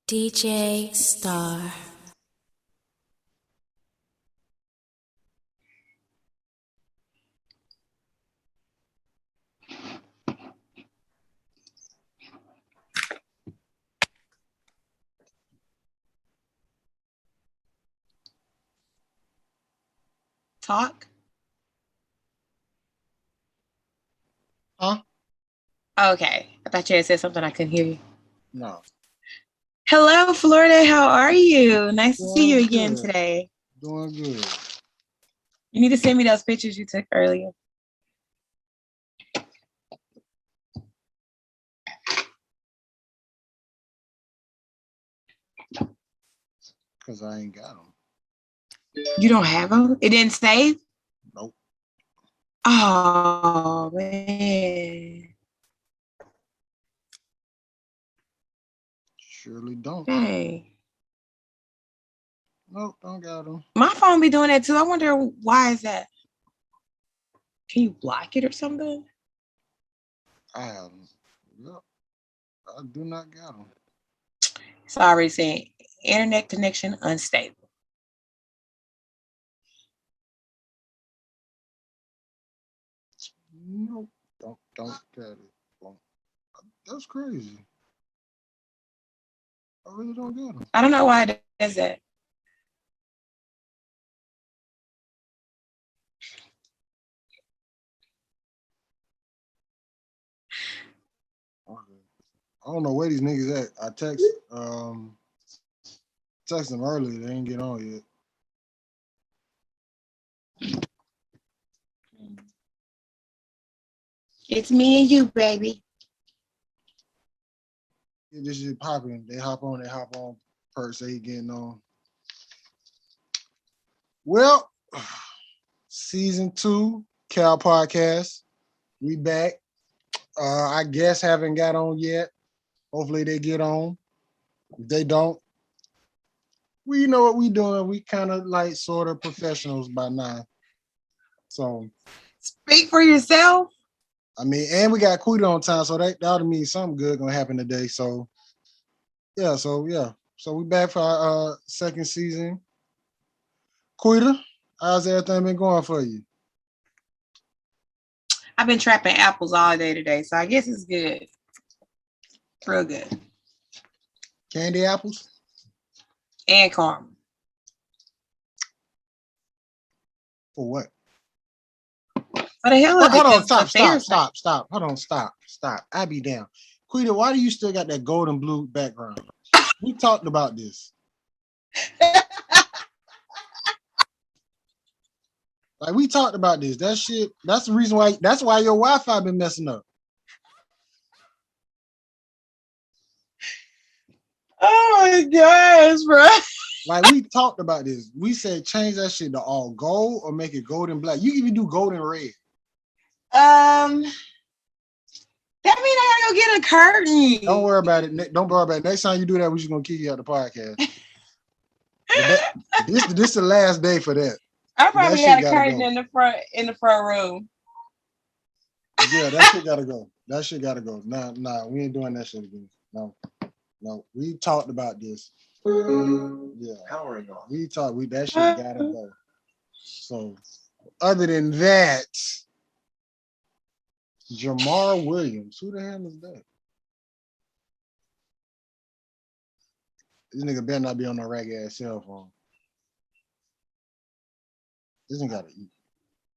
DJ Star. Talk? Huh? Okay. I thought you had said something. I couldn't hear you. No. Hello, Florida. How are you? Nice to see you again Good. today. Doing good. You need to send me those pictures you took earlier. Because I ain't got them. You don't have them? It didn't save? Nope. Oh, man. Surely don't. Hey. Nope, don't got them. My phone be doing that too. I wonder why is that? Can you block it or something? I have them. Yep. I do not got them. It's already saying internet connection unstable. Nope. Don't get it. That's crazy. I really don't get them. I don't know why it does that. I don't know where these niggas at. I text them earlier. They ain't get on yet. It's me and you, baby. Yeah, this shit popping. They hop on. Per se getting on. Well, season 2, Cal Podcast. We back. I guess haven't got on yet. Hopefully they get on. If they don't, we know what we doing. We kind of like sort of professionals by now. So speak for yourself. I mean, and we got Quita on time, so that ought to mean something good gonna happen today. So yeah. So we back for our second season. Quita, how's everything been going for you? I've been trapping apples all day today, so I guess it's good. Real good. Candy apples? And caramel. For what? For the hell of it. Hold on, stop. Hold on, stop. I be down. Quita, why do you still got that gold and blue background? We talked about this. Like we talked about this. That shit, that's the reason why, that's why your Wi-Fi been messing up. Oh my gosh, bro. Like we talked about this. We said change that shit to all gold or make it gold and black. You can even do gold and red. That means I gotta go get a curtain. Don't worry about it. Next time you do that, we're just gonna kick you out the podcast. This the last day for that. I probably had a curtain in the front room. Yeah, that shit gotta go. Nah, we ain't doing that shit again. No. We talked about this. Yeah. That shit gotta go. So other than that, Jamar Williams, who the hell is that? This nigga better not be on no ragged ass cell phone. This nigga got a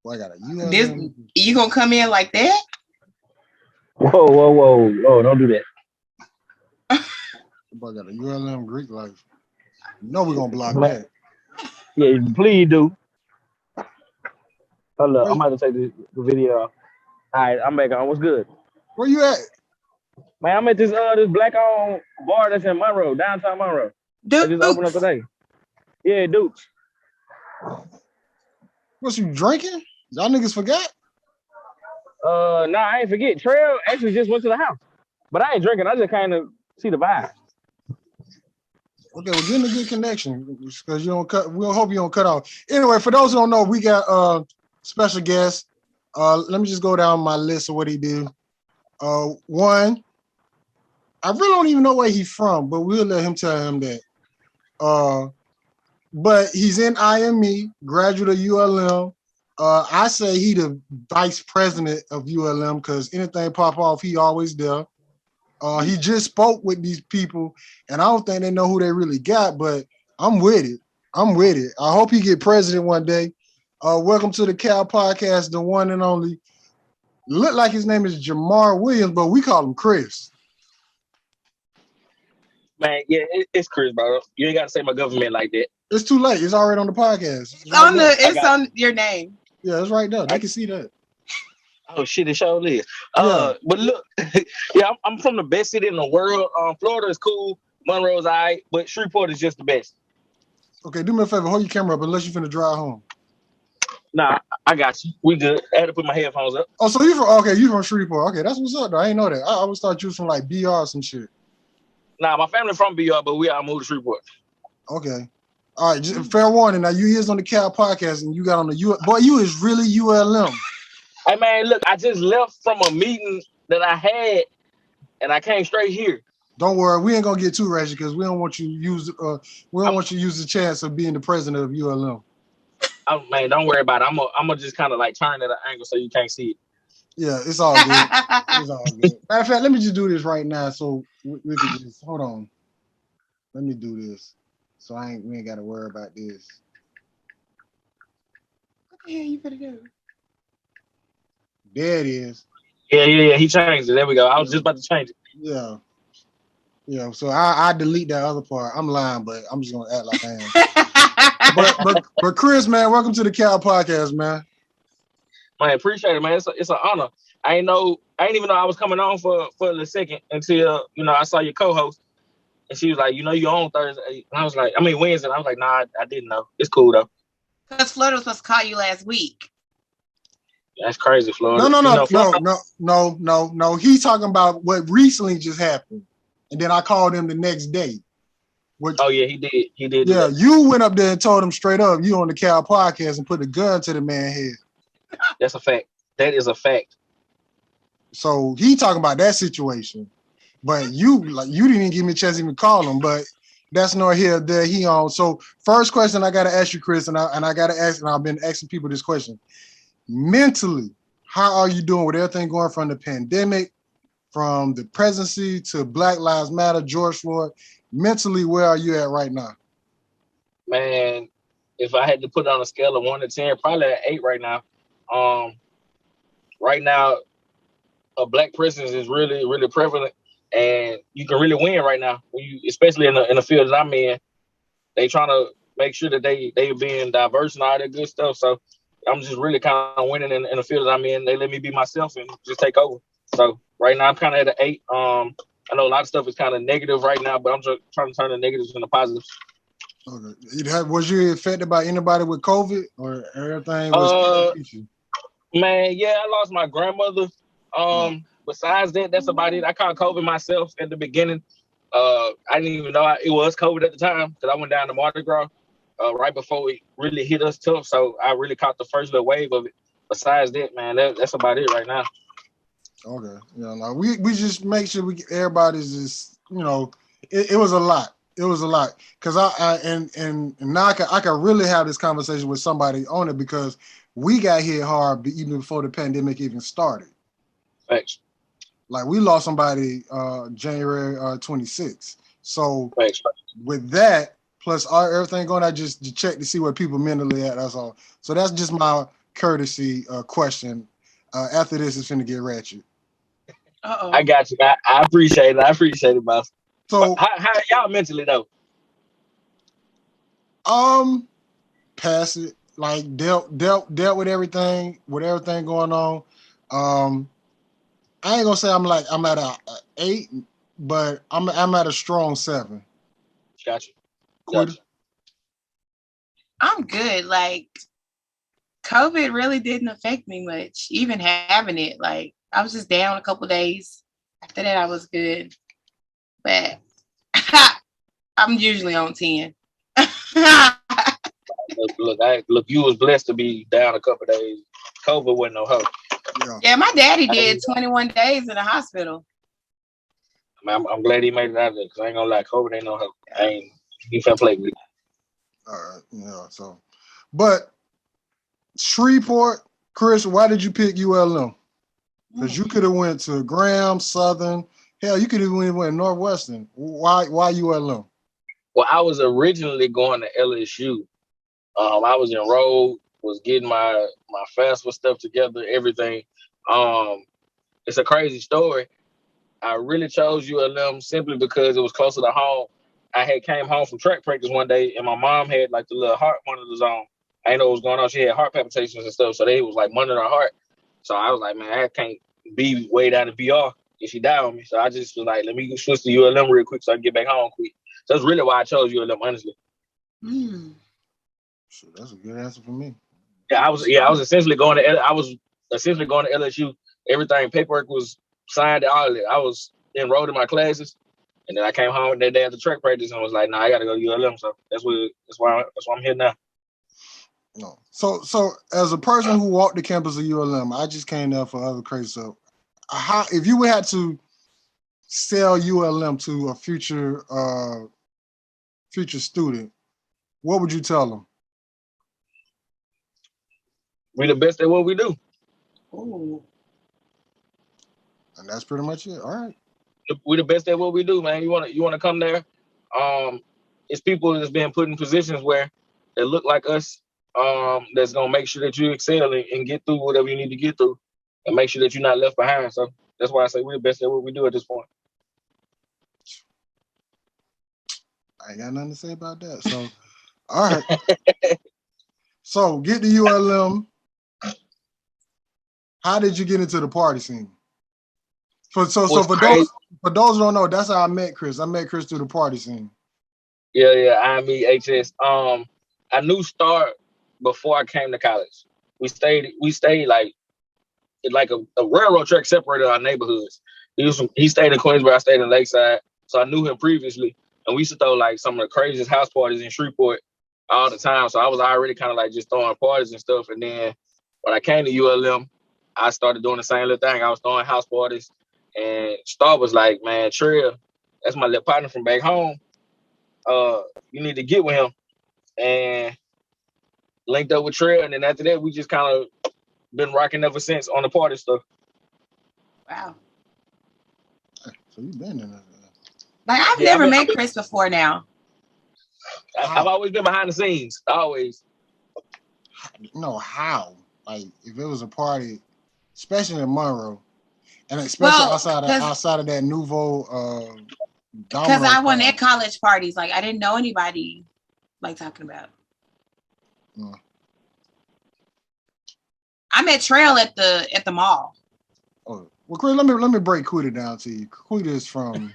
boy, I got a ULM. You gonna come in like that? Whoa, don't do that. Boy got a ULM Greek life. You know we're gonna block that. Yeah, please do. Hold up, I'm about to take the video off. All right, I'm back on. What's good? Where you at? Man, I'm at this black on bar that's in Monroe, downtown Monroe. They just opened up today. Yeah, Dukes. What, you drinking? Y'all niggas forgot? Nah, I ain't forget. Trail actually just went to the house. But I ain't drinking. I just kind of see the vibe. Okay, we're getting a good connection because you don't cut. We'll hope you don't cut off. Anyway, for those who don't know, we got special guests. Let me just go down my list of what he did. One, I really don't even know where he's from, but we'll let him tell him that. But he's in IAMME, graduate of ULM. I say he the vice president of ULM because anything pop off, he always there. He just spoke with these people, and I don't think they know who they really got, but I'm with it. I'm with it. I hope he get president one day. Welcome to the Cal Podcast, the one and only. Look like his name is Jamar Williams, but we call him Chris. Man, yeah, it's Chris, bro. You ain't got to say my government like that. It's too late. It's already on the podcast. It's on your name. Yeah, it's right there. They can see that. Oh shit, it sure is. But look, yeah, I'm from the best city in the world. Florida is cool. Monroe's all right, but Shreveport is just the best. Okay, do me a favor. Hold your camera up unless you're finna drive home. Nah, I got you. We good. I had to put my headphones up. Oh, so you from Shreveport. Okay, that's what's up, though. I ain't know that. I always thought you was from like BR or some shit. Nah, my family from BR, but we all moved to Shreveport. Okay. All right, just fair warning. Now you is on the Cal Podcast and you got on the U. Boy, you is really ULM. Hey man, look, I just left from a meeting that I had, and I came straight here. Don't worry, we ain't gonna get too ratchet because we don't want you to use the chance of being the president of ULM. Oh man, don't worry about it. I'm gonna just kind of like turn at an angle so you can't see it. Yeah, it's all good. It's all good. Matter of fact, let me just do this right now so we can just hold on. Let me do this. So we ain't gotta worry about this. What the hell you better do? There it is. Yeah. He changed it. There we go. I was just about to change it. Yeah. Yeah. So I delete that other part. I'm lying, but I'm just gonna act like I am. but Chris, man, welcome to the Cal Podcast, man. Man, appreciate it, man. It's an honor. I ain't even know I was coming on for a second until I saw your co-host. And she was like, you're on Thursday. And I was like, Wednesday. And I was like, nah, I didn't know. It's cool though. Because Florida was supposed to call you last week. That's crazy, Florida. No. He's talking about what recently just happened. And then I called him the next day. Oh yeah, he did. He did. Yeah, you went up there and told him straight up, you on the Cal Podcast and put the gun to the man's head. That's a fact. That is a fact. So he talking about that situation. But you didn't even give me a chance to even call him, but that's nor here, there, he on. So first question I got to ask you, Chris, and I got to ask, and I've been asking people this question. Mentally, how are you doing with everything going from the pandemic, from the presidency to Black Lives Matter, George Floyd? Mentally, where are you at right now? Man, if I had to put it on a scale of 1 to 10, probably at 8 right now. Right now, a Black presence is really, really prevalent. And you can really win right now, especially in the field that I'm in. They trying to make sure that they being diverse and all that good stuff. So I'm just really kind of winning in the field that I'm in. They let me be myself and just take over. So right now I'm kind of at an 8. I know a lot of stuff is kind of negative right now, but I'm just trying to turn the negatives into positives. Okay. Was you affected by anybody with COVID or everything was? Man, yeah, I lost my grandmother. Besides that, that's about it. I caught COVID myself at the beginning. I didn't even know it was COVID at the time because I went down to Mardi Gras right before it really hit us tough. So I really caught the first little wave of it. Besides that, man, that's about it right now. Okay. Yeah, we just make sure everybody's just, it was a lot. It was a lot. Because now I can really have this conversation with somebody on it because we got hit hard even before the pandemic even started. Thanks. Like we lost somebody January 26th. So Thanks. With that, plus everything going, I just check to see where people mentally at. That's all. So that's just my courtesy question. After this, it's finna get ratchet. Uh-oh. I got you. I appreciate it, boss. So how y'all mentally though? Pass it. Like dealt with everything going on. I ain't gonna say I'm at a 8, but I'm at a strong 7. Gotcha. I'm good. Like COVID really didn't affect me much, even having it. Like I was just down a couple days. After that, I was good. But I'm usually on 10. Look, you was blessed to be down a couple days. COVID wasn't no hope. Yeah, my daddy did 21 days in the hospital. I'm glad he made it out of there because I ain't gonna lie, COVID ain't no help. He finna play with it. All right, so, but Shreveport, Chris, why did you pick ULM? Because you could have went to Graham, Southern, hell, you could have went Northwestern. Why ULM? Well, I was originally going to LSU. I was enrolled, was getting my FAFSA stuff together, everything. It's a crazy story. I really chose ULM simply because it was closer to home. I had came home from track practice one day, and my mom had like the little heart monitors on. I didn't know what was going on. She had heart palpitations and stuff, so they was like monitoring her heart. So I was like, man, I can't be way down in VR if she die on me. So I just was like, let me switch to ULM real quick so I can get back home quick. So that's really why I chose ULM, honestly. So that's a good answer for me. I was essentially going to LSU. Everything, paperwork was signed, all of it. I was enrolled in my classes, and then I came home that day after track practice and was like, nah, I gotta go to ULM. So that's why I'm here now. No. So as a person who walked the campus of ULM, I just came there for other crazy stuff. How if you would have to sell ULM to a future student, what would you tell them? We the best at what we do. Ooh. And that's pretty much it. All right. We the best at what we do, man. You wanna come there? It's people that's being put in positions where they look like us. That's gonna make sure that you excel and get through whatever you need to get through, and make sure that you're not left behind. So that's why I say we're the best at what we do at this point. I ain't got nothing to say about that. So, all right. So get to ULM. How did you get into the party scene? For those who don't know, that's how I met Chris. I met Chris through the party scene. Yeah, IAMME HS. I knew Star before I came to college. We stayed like a railroad track separated our neighborhoods. He stayed in Queensboro, I stayed in Lakeside, so I knew him previously. And we used to throw like some of the craziest house parties in Shreveport all the time. So I was already kind of like just throwing parties and stuff. And then when I came to ULM, I started doing the same little thing. I was throwing house parties, and Star was like, "Man, Trill, that's my little partner from back home. You need to get with him." And linked up with Trill, and then after that, we just kind of been rocking ever since on the party stuff. Wow. So you've been in that. Like I've never met Chris before now. I've always been behind the scenes. Always. No, how? Like if it was a party, especially in Monroe, and especially outside of that Nouveau because I went at college parties. Like I didn't know anybody like talking about. I met Trail at the mall. Oh, well, Chris, let me break Quita down to you. Quita is from.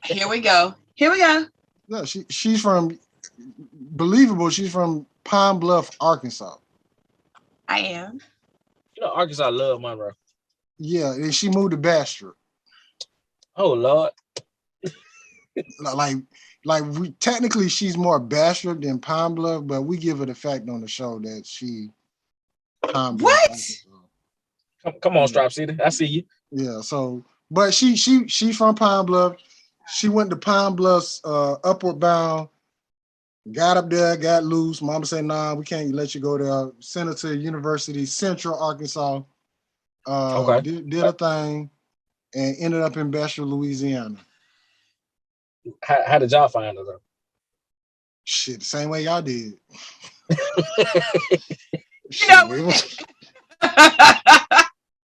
Here we go. Yeah, she's from. Believable, she's from Pine Bluff, Arkansas. I am. You know, Arkansas love Monroe. Yeah, and she moved to Bastrop. Oh Lord. like we technically she's more Bastrop than Pine Bluff, but we give her the fact on the show that she Pine Bluff. What? Come on, Strop City. I see you. Yeah, so but she's from Pine Bluff. She went to Pine Bluff's Upward Bound, got up there, got loose. Mama said, nah, we can't let you go there. Sent her to University Central Arkansas. Did a thing and ended up in Bastrop, Louisiana. How did y'all find her though? Shit, the same way y'all did.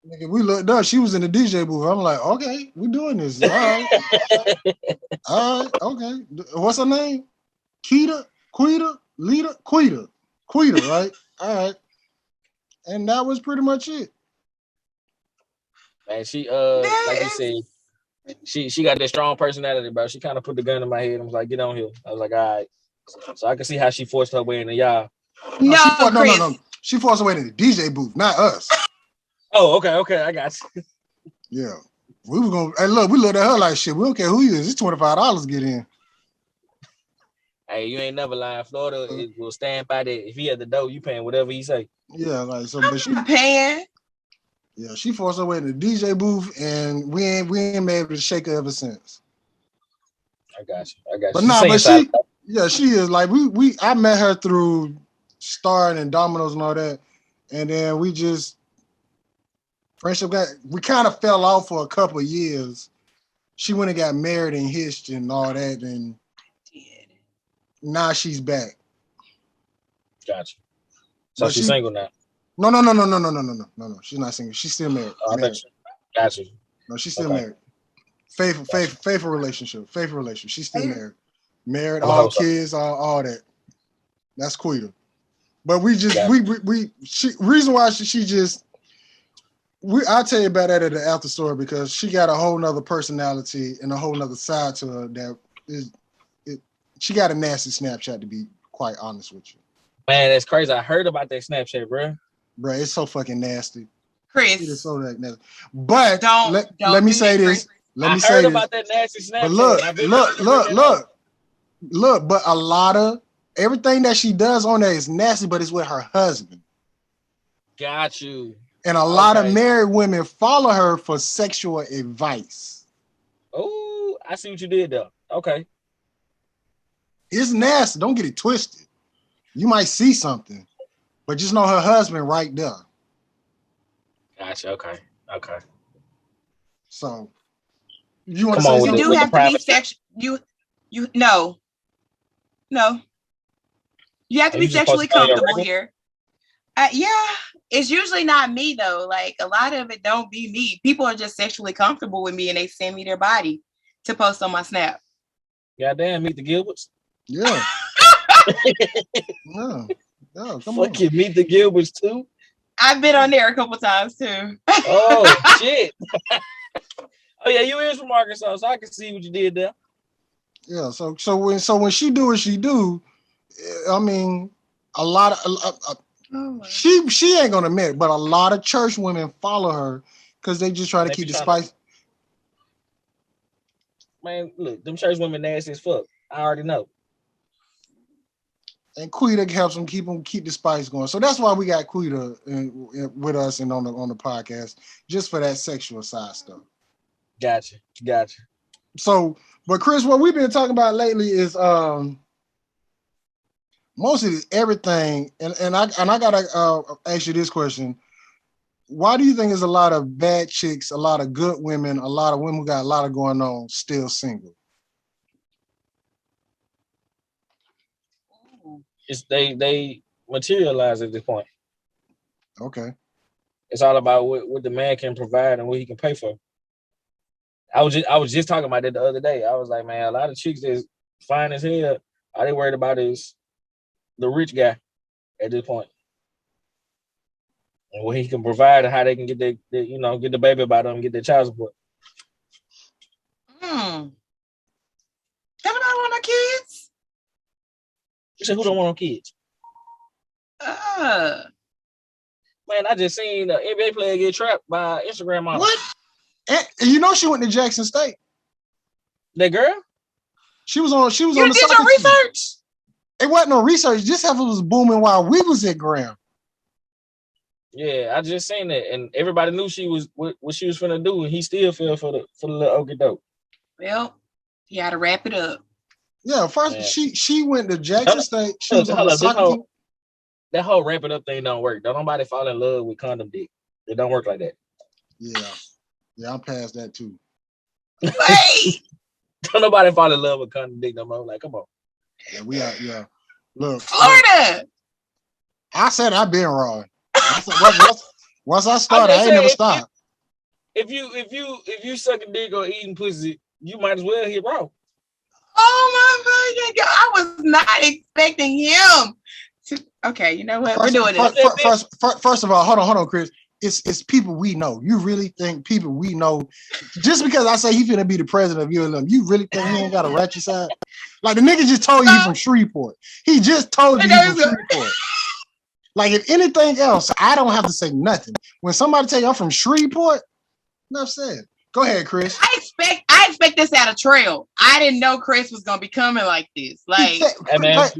Nigga, we looked up. She was in the DJ booth. I'm like, okay, we doing this. All right. All right, okay. What's her name? Quita, right? All right. And that was pretty much it. Man, she like you said, she got that strong personality, bro. She kind of put the gun in my head and was like, get on here. I was like, all right. So I can see how she forced her way into y'all. No. She forced her way into the DJ booth, not us. Oh, okay, I got you. Yeah. We were gonna we looked at her like shit. We don't care who you is, it's $25 to get in. Hey, you ain't never lying. Florida will stand by that. If he at the door, you paying whatever he say. Yeah, like so. But she paying. Yeah, she forced her way to the DJ booth, and we ain't been able to shake her ever since. I got you. But She's nah, saying but side. she is like I met her through Star and Domino's and all that, and then we kind of fell off for a couple of years. She went and got married and hitched and all that, and now she's back. Gotcha. So But she's single now. No. She's not single. She's still married. Oh, gotcha. No, she's still married. Faithful relationship. She's still married. Married, all kids, all that. That's Quita. But reason why I'll tell you about that at the after story because she got a whole nother personality and a whole nother side to her that she got a nasty Snapchat, to be quite honest with you. Man, that's crazy. I heard about that Snapchat, bro. Bro, it's so fucking nasty. Chris. It is so nasty. But don't let me say this. Let me say heard this. about that nasty Snapchat. But look, but a lot of everything that she does on there is nasty, but it's with her husband. Got you. And a lot of married women follow her for sexual advice. Oh, I see what you did though. Okay. It's nasty. Don't get it twisted. You might see something, but just know her husband right there. Gotcha. Okay. So you want to say something? You do have to be sexual. No. You have to be sexually comfortable here. Yeah, it's usually not me though. Like a lot of it don't be me. People are just sexually comfortable with me and they send me their body to post on my Snap. Goddamn, meet the Gilberts. Yeah. No, come on. You meet the Gilberts too. I've been on there a couple times too. Oh shit. Oh yeah, you is from Arkansas, so I can see what you did there. Yeah, so when she do what she do, I mean, a lot of she ain't gonna admit it, but a lot of church women follow her because they just try to keep the spice. Man, look, them church women nasty as fuck. I already know. And Quita helps them keep the spice going. So that's why we got Quita with us and on the podcast, just for that sexual side stuff. Gotcha. So, but Chris, what we've been talking about lately is mostly everything, and I gotta ask you this question: why do you think there's a lot of bad chicks, a lot of good women, a lot of women who got a lot of going on, still single? It's they materialize at this point. Okay. It's all about what the man can provide and what he can pay for. I was just talking about that the other day. I was like, man, a lot of chicks that's fine as hell, all they worried about is the rich guy at this point. And what he can provide and how they can get get the baby by them, get their child support. Everybody want no kids? You said who don't want no kids? Man, I just seen an NBA player get trapped by Instagram model. What? And you know she went to Jackson State. That girl? She was on. You did your research? It wasn't no research. This heifer was booming while we was at Graham. Yeah, I just seen that, and everybody knew she was what she was finna do, and he still fell for the little okie doke. Well, you had to wrap it up. Yeah, first she went to Jackson State. She was on the soccer team. That whole wrap it up thing don't work. Don't nobody fall in love with condom dick. It don't work like that. Yeah, I'm past that too. Wait. Don't nobody fall in love with condom dick no more. Like, come on. Yeah, we are. Yeah, look, Florida. I said I've been raw. Once I started, I ain't never stopped. If you suck a dick or eating pussy, you might as well hit raw. Oh my God! I was not expecting him. Okay, you know what? We're doing it. First of all, hold on, Chris. It's people we know. You really think people we know? Just because I say he finna be the president of ULM, you really think he ain't got a ratchet side? Like the nigga just told you he from Shreveport. He just told you he from Shreveport. Like if anything else, I don't have to say nothing. When somebody tell you I'm from Shreveport, enough said. Go ahead, Chris. I expect this out of trail. I didn't know Chris was gonna be coming like this. Like, hey man,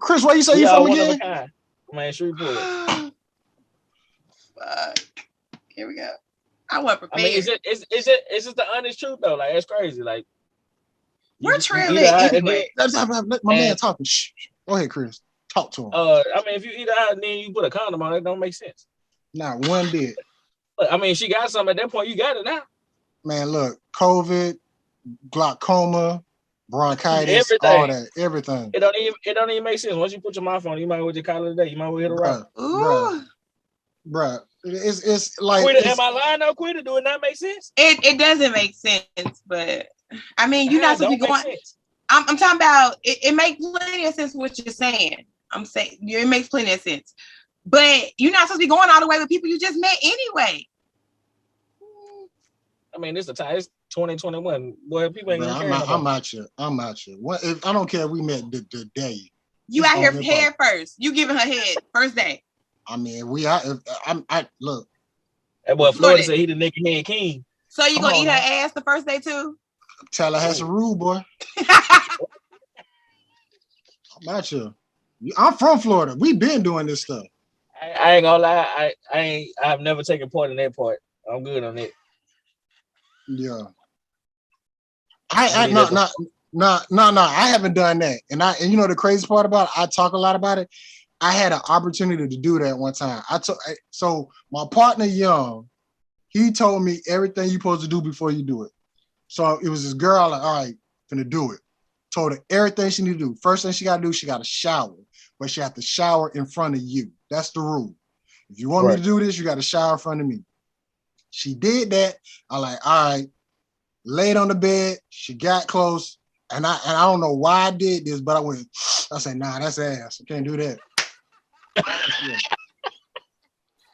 Chris, where you say you from again? Man, Shreveport. Fuck. Here we go. I wasn't prepared. I mean, it's just the honest truth though. Like, it's crazy. Like, We're You trimming eat it out and anyway. Let my man talking. Shh. Go ahead, Chris. Talk to him. I mean, if you eat it out and then you put a condom on, it don't make sense. Not one bit. But, I mean, she got something at that point. You got it now. Man, look, COVID, glaucoma, bronchitis, Everything. all that, everything. It don't even make sense. Once you put your mouth on it, you might as well just call it a day. You might as well hit a rock. Bruh. It's like Quitter, am I lying though? Quitter, do it not make sense? It doesn't make sense, but I mean, you're not supposed to be going. I'm talking about it makes plenty of sense what you're saying. I'm saying it makes plenty of sense. But you're not supposed to be going all the way with people you just met anyway. I mean, it's 2021. Boy, people ain't gonna care. I'm out here. What if I don't care if we met the day. You out here head first. You giving her head first day. I mean, I look. That boy Florida said he the nigga head king. So you gonna eat her ass the first day too? Tallahassee rule, boy. I'm out here. I'm from Florida. We've been doing this stuff. I ain't gonna lie. I've never taken part in that part. I'm good on it. Yeah. I haven't done that. And you know the crazy part about it, I talk a lot about it. I had an opportunity to do that one time. So my partner Young, he told me everything you're supposed to do before you do it. So it was this girl like, all right, finna do it. Told her everything she need to do. First thing she gotta do, she gotta shower. But she have to shower in front of you. That's the rule. If you want me to do this, you gotta shower in front of me. She did that. I like, all right, laid on the bed. She got close. And I don't know why I did this, but I said, nah, that's ass. I can't do that.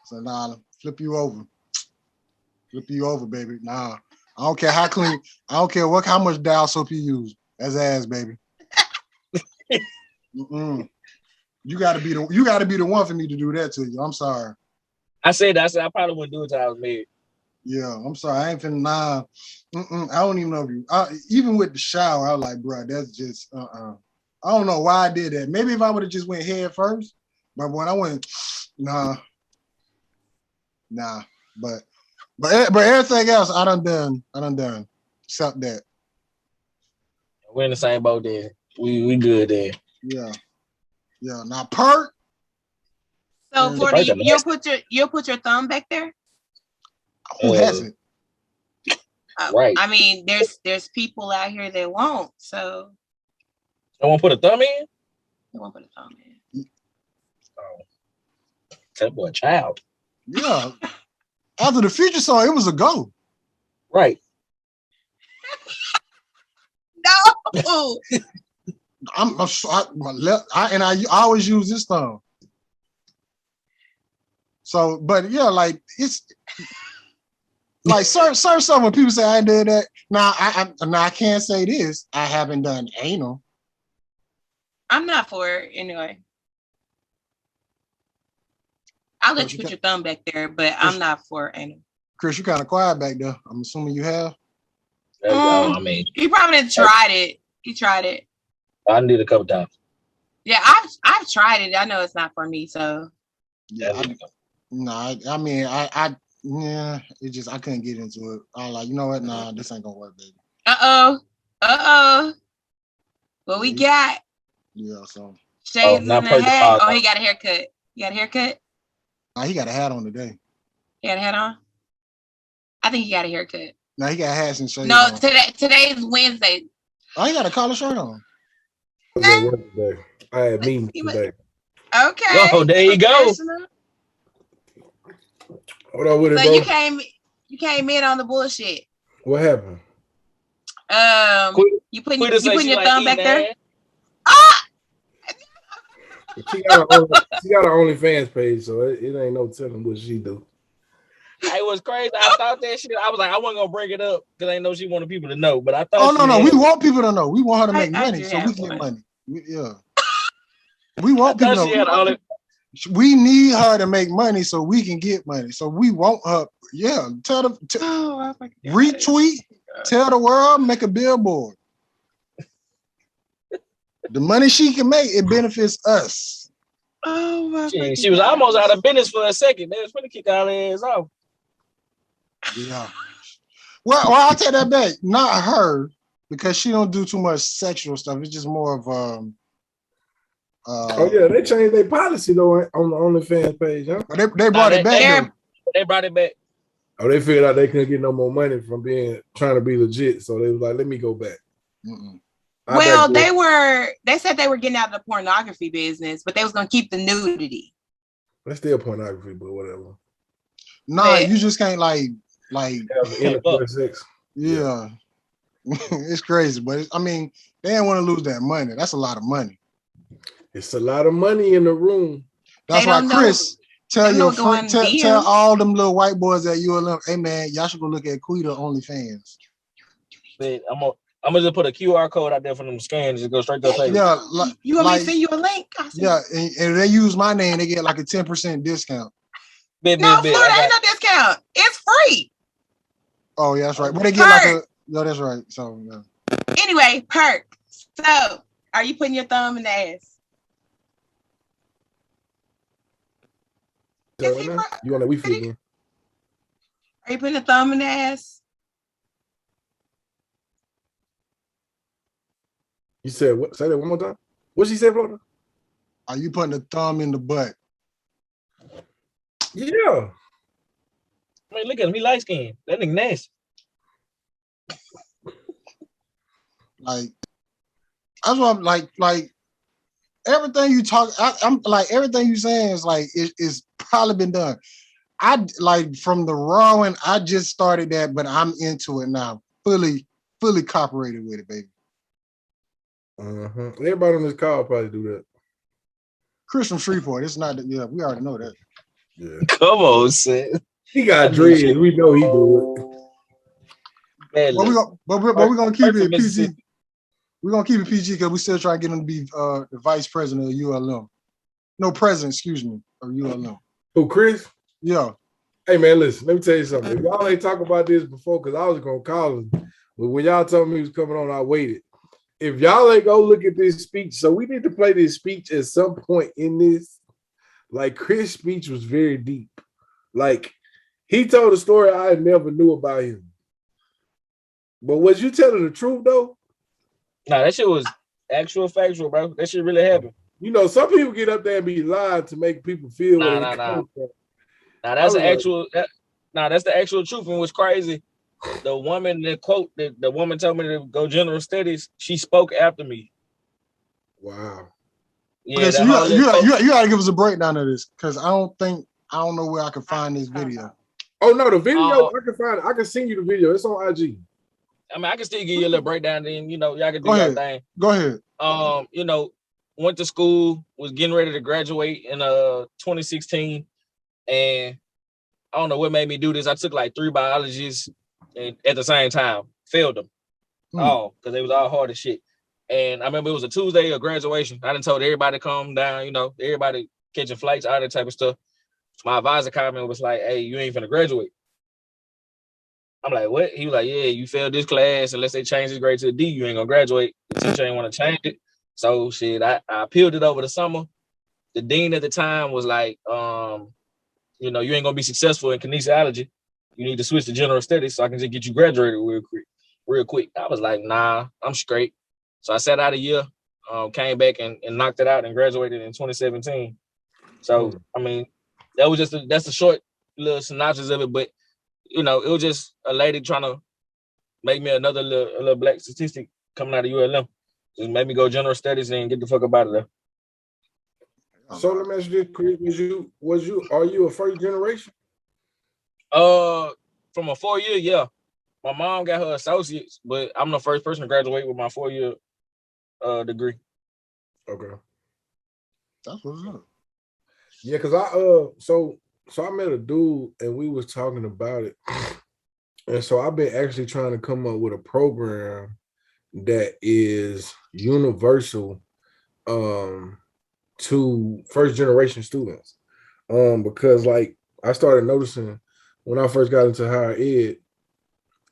So nah, flip you over. Flip you over, baby. Nah. I don't care how clean, I don't care how much dial soap you use. That's ass, baby. You gotta be the one for me to do that to you. I'm sorry. I said I probably wouldn't do it till I was married. Yeah, I'm sorry. I ain't finna I don't even know if you even with the shower, I was like, bro, that's just I don't know why I did that. Maybe if I would have just went head first, but when I went, nah. But everything else I done done. Except that. We're in the same boat there. We good there. Yeah. Now perk. So Florida, you'll put your thumb back there? Who hasn't? Right. I mean, there's people out here that won't. So I won't put a thumb in? They won't put a thumb in. Oh. That boy a child. Yeah. After the Future song, it was a go. Right. No. I always use this thumb. So, but yeah, like it's like some when people say I did that. Now I can't say this. I haven't done anal. I'm not for it anyway. I'll let you put your thumb back there, but I'm not for anal. Chris, you kind of quiet back there. I'm assuming you have. I mean, he probably didn't tried it. He tried it. I did a couple times. Yeah, I've tried it. I know it's not for me, so. Yeah, it just I couldn't get into it. I was like, you know what? Nah, this ain't gonna work, baby. What we got? Yeah, so. Shades in the head. Oh, he got a haircut. You got a haircut? Nah, he got a hat on today. He got a hat on? I think he got a haircut. No, he got hats and shades. No, on. today's Wednesday. Oh, he got a collar shirt on. I had meetings today. Okay. Oh, there you go. What up with it, so bro? you came in on the bullshit. What happened? You putting your thumb back there? She got her OnlyFans page, so it ain't no telling what she do. It was crazy. I thought that shit. I was like, I wasn't gonna bring it up because I know she wanted people to know. But I thought. Oh no, we want people to know. We want her to make money, so we can get money. We want people to know. We need her to make money so we can get money. So we want her. Yeah, tell them. Retweet. Tell the world. Make a billboard. The money she can make, it benefits us. Oh my God. She was almost out of business for a second. They was going to kick all their ass off. Yeah. Well, I'll take that back. Not her. because she don't do too much sexual stuff. It's just more of Oh yeah, they changed their policy though on the OnlyFans page, huh? But they brought it back though. They brought it back. Oh, they figured out they couldn't get no more money from trying to be legit, so they was like, "Let me go back." Well, they said they were getting out of the pornography business, but they was gonna keep the nudity. That's still pornography, but whatever. Nah, you just can't like sex. Yeah. It's crazy, but I mean, they didn't want to lose that money. That's a lot of money. It's a lot of money in the room. That's why Chris tell all them little white boys at ULM, hey man, y'all should go look at Quita OnlyFans. Man, I'm gonna just put a QR code out there for them to scan and just go straight to the page. Yeah, you want me to send you a link? Yeah, and if they use my name, they get like a 10% discount. Florida ain't no discount. It's free. Oh yeah, that's right. But they get like a that's right. So yeah. Anyway, perk. So are you putting your thumb in the ass? You on that Wii Fit again? Are you putting a thumb in the ass? You said what? Say that one more time. What she said, Florida? Are you putting a thumb in the butt? Yeah. I mean, look at him. He light skinned. That nigga nasty. Like, that's what I'm like. Everything you talk, I'm like everything you saying is like it's probably been done. I like from the raw one. I just started that, but I'm into it now. Fully cooperated with it, baby. Everybody on this call probably do that. Chris from Shreveport. It's not. Yeah, we already know that. Yeah. Come on, Sid. He got dreads. We know he do it. But we're gonna keep it PG. We're gonna keep it PG because we still trying to get him to be the vice president of ULM. No, president, excuse me, of ULM. Who, Chris? Yeah. Hey man, listen, let me tell you something. If y'all ain't talk about this before, because I was gonna call him, but when y'all told me he was coming on, I waited. If y'all ain't go look at this speech, so we need to play this speech at some point in this. Like Chris' speech was very deep. Like he told a story I never knew about him. But was you telling the truth though? Nah, that shit was actual factual, bro. That shit really happened. You know, some people get up there and be lying to make people feel Nah, that's the actual. That's the actual truth. And what's crazy, the woman that quote the woman told me to go general studies. She spoke after me. Wow. Yeah, okay, so you gotta give us a breakdown of this because I don't know where I can find this video. Oh no, the video I can find it. I can send you the video. It's on IG. I mean, I can still give you a little breakdown. Then y'all can do your thing. Go ahead. Went to school, was getting ready to graduate in 2016, and I don't know what made me do this. I took like 3 biologies and at the same time, failed them all because they was all hard as shit. And I remember it was a Tuesday of graduation. I done told everybody to calm down, everybody catching flights, all that type of stuff. My advisor comment was like, "Hey, you ain't finna graduate." I'm like, "What?" He was like, "Yeah, you failed this class. Unless they change this grade to a D, you ain't gonna graduate. The teacher ain't want to change it." So shit, I appealed it over the summer. The dean at the time was like, you ain't gonna be successful in kinesiology. You need to switch to general studies so I can just get you graduated real quick. I was like, nah, I'm straight. So I sat out a year, came back and knocked it out and graduated in 2017. So I mean, that's a short little synopsis of it, but it was just a lady trying to make me another little black statistic coming out of ULM. Just made me go general studies and get the fuck up out of there. So let me ask you this, Chris. Are you a first generation? From a 4-year, yeah. My mom got her associates, but I'm the first person to graduate with my 4-year degree. Okay. That's what's up. Yeah, because I met a dude and we was talking about it. And so I've been actually trying to come up with a program that is universal to first generation students. Because like I started noticing when I first got into higher ed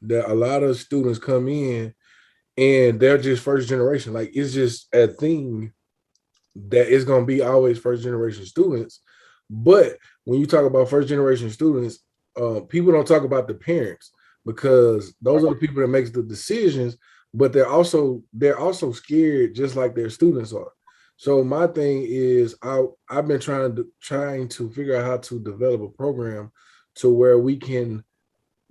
that a lot of students come in and they're just first generation. Like it's just a thing that it's gonna be always first generation students. But when you talk about first generation students, people don't talk about the parents because those are the people that makes the decisions. but they're also scared just like their students are. So my thing is I've been trying to figure out how to develop a program to where we can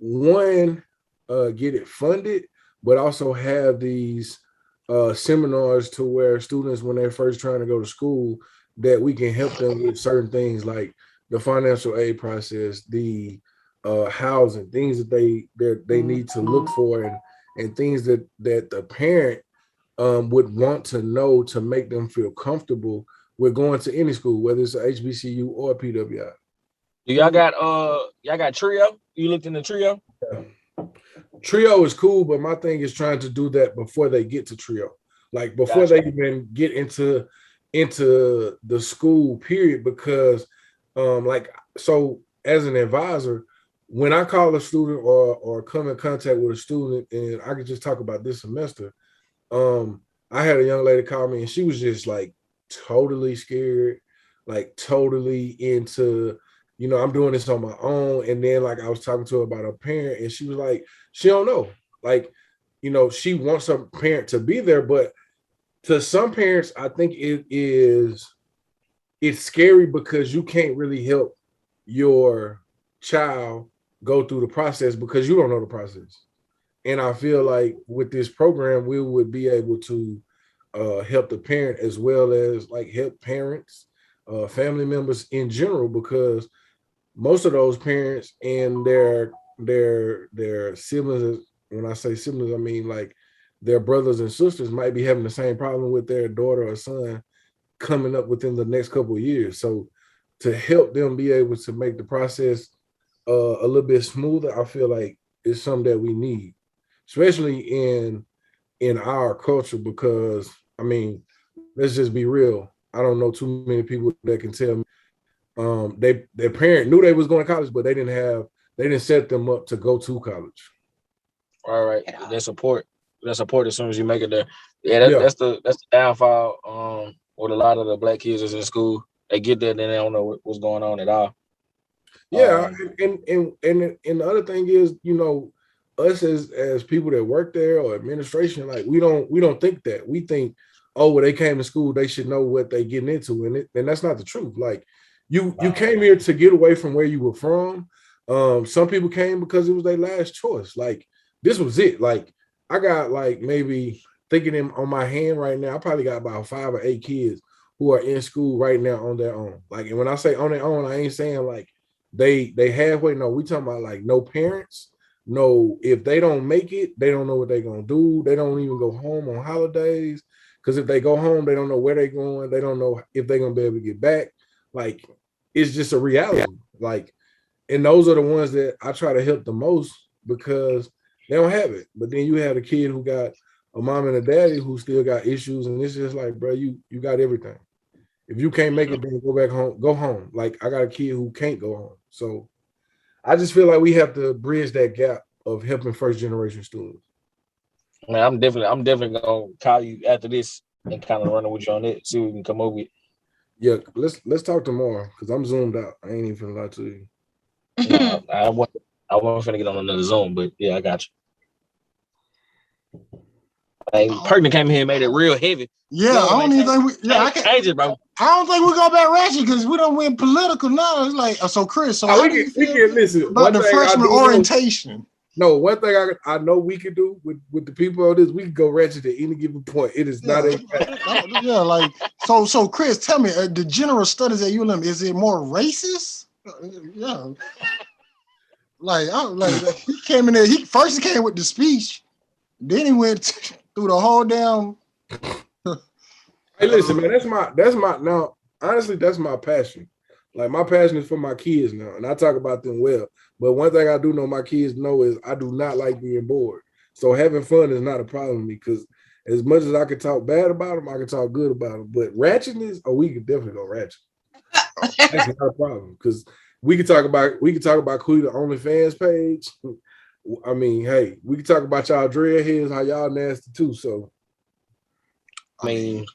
get it funded, but also have these seminars to where students, when they're first trying to go to school, that we can help them with certain things like the financial aid process, the housing, things that they need to look for, and things that the parent would want to know to make them feel comfortable with going to any school, whether it's a HBCU or a PWI. Do y'all got Trio? You looked into Trio? Yeah. Trio is cool, but my thing is trying to do that before they get to Trio, like before they even get into the school period, because so as an advisor, when I call a student or come in contact with a student, and I could just talk about this semester, I had a young lady call me and she was just like totally scared, like totally into, I'm doing this on my own. And then like I was talking to her about her parent, and she was like, she don't know. Like, she wants her parent to be there, but to some parents, I think it's scary because you can't really help your child go through the process because you don't know the process. And I feel like with this program, we would be able to help the parent as well as like help parents, family members in general, because most of those parents and their siblings, when I say siblings, I mean like their brothers and sisters might be having the same problem with their daughter or son coming up within the next couple of years. So to help them be able to make the process a little bit smoother, I feel like it's something that we need, especially in our culture, because I mean, let's just be real. I don't know too many people that can tell me their parent knew they was going to college, but they didn't set them up to go to college. All right, that support as soon as you make it there. Yeah, that's the downfall. With a lot of the black kids is in school, they get there, then they don't know what's going on at all. Yeah, and the other thing is, us as people that work there or administration, like we don't think that. We think, oh, well, they came to school, they should know what they getting into, and that's not the truth. Like you came here to get away from where you were from. Some people came because it was their last choice. Like this was it. Like I got like maybe thinking on my hand right now, I probably got about 5 or 8 kids who are in school right now on their own. Like, and when I say on their own, I ain't saying like they halfway. No, we talking about like no parents. No, if they don't make it, they don't know what they're gonna do. They don't even go home on holidays, because if they go home, they don't know where they're going. They don't know if they're gonna be able to get back. Like it's just a reality. Like, and those are the ones that I try to help the most because they don't have it. But then you have a kid who got a mom and a daddy who still got issues, and it's just like, bro, you got everything. If you can't make it, then go back home. Go home. Like I got a kid who can't go home, so I just feel like we have to bridge that gap of helping first generation students. Man, I'm definitely gonna call you after this and kind of run with you on it. See what we can come up with. Yeah, let's talk tomorrow because I'm zoomed out. I ain't even finna lie to you. No, I wasn't finna get on another Zoom, but yeah, I got you. Like, Perkins came here and made it real heavy. Yeah, I don't even think we. Yeah, I can't change it, bro. I don't think we go back ratchet because we don't went political now. It's like so, Chris. So how do you feel about the freshman orientation? No, one thing I know we could do with the people on this, we can go ratchet at any given point. It is not a yeah, like so. Chris, tell me, the general studies at ULM, is it more racist? Yeah, like he came in there. He came with the speech, then he went through the whole damn. Hey, listen, man, that's my now. Honestly, that's my passion. Like my passion is for my kids now, and I talk about them well. But one thing I do know my kids know is I do not like being bored. So having fun is not a problem to me, because as much as I can talk bad about them, I can talk good about them. But ratchetness, we can definitely go ratchet. That's not a problem, because we can talk about who the OnlyFans page. I mean, hey, we can talk about y'all dreadheads, how y'all nasty too. So, I mean,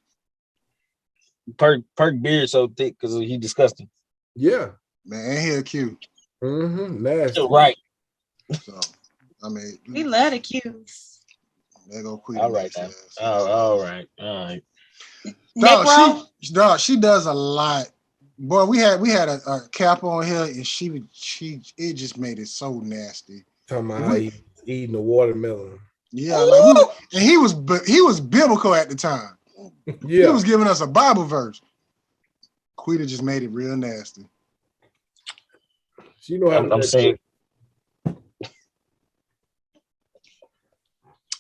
Perk beard so thick because he disgusting. Yeah, man, he cute. Nasty. You're right. So, I mean, we love the cues. There go Quita. All right, now. All right. Dog, she does a lot. Boy, we had a cap on here, and it just made it so nasty. Talking about how he eating the watermelon. Yeah, like he was biblical at the time. Yeah, he was giving us a Bible verse. Quita just made it real nasty. She know how I'm saying.